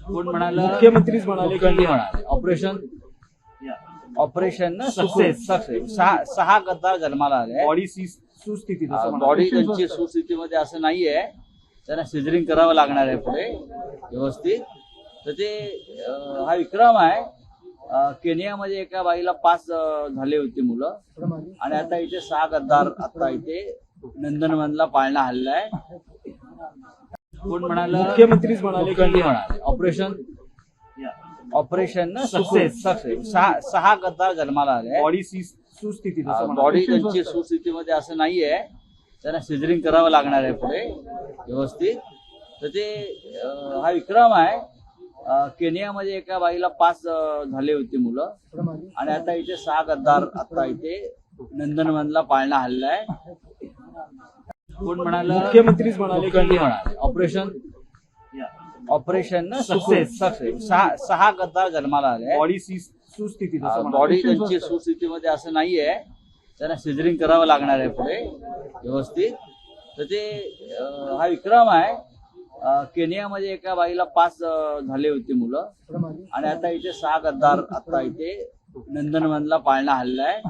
कोण म्हणाल? मुख्यमंत्रीच म्हणाले की म्हणाले ऑपरेशन ना सक्सेस. सहा गद्दार जन्माला आले. बॉडी सुस्थितीत असं म्हणाले. बॉडी त्यांची सुस्थितीमध्ये असं नाहीये, त्यांना सिजरिंग करावं लागणार आहे पुढे व्यवस्थित. तर ते हा विक्रम आहे. केनियामध्ये एका बाईला 5 झाले होते मुलं आणि आता इथे 6 गद्दार आता इथे नंदनवनला पाळणा हल्लाय. कोण म्हणाल? मुख्यमंत्रीच म्हणाले की ऑपरेशन ना सक्सेस. 6 गद्दार जन्माला आले. बॉडी सुस्थितीत असं म्हणाले. बॉडी त्यांची सुस्थितीमध्ये असं नाहीये, त्यांना सिजरिंग करावं लागणार आहे पुढे व्यवस्थित. तर ते हा विक्रम आहे. केनियामध्ये एका बाईला 5 झाले होते मुलं आणि आता इथे 6 गद्दार आता इथे नंदनवनला पाळणा हल्लाय. कोण म्हणाल? मुख्यमंत्रीच म्हणाले की ऑपरेशन ना सक्सेस. 6 गद्दार जन्माला आले. बॉडी सुस्थितीत असं म्हणाले. बॉडी त्यांची सुस्थितीमध्ये असं नाहीये, त्यांना सिजरिंग करावं लागणार आहे पुढे व्यवस्थित. तर ते हा विक्रम आहे. केनियामध्ये एका बाईला 5 झाले होते मुलं आणि आता इथे 6 गद्दार आता इथे नंदनवनला पाळणा हल्लाय.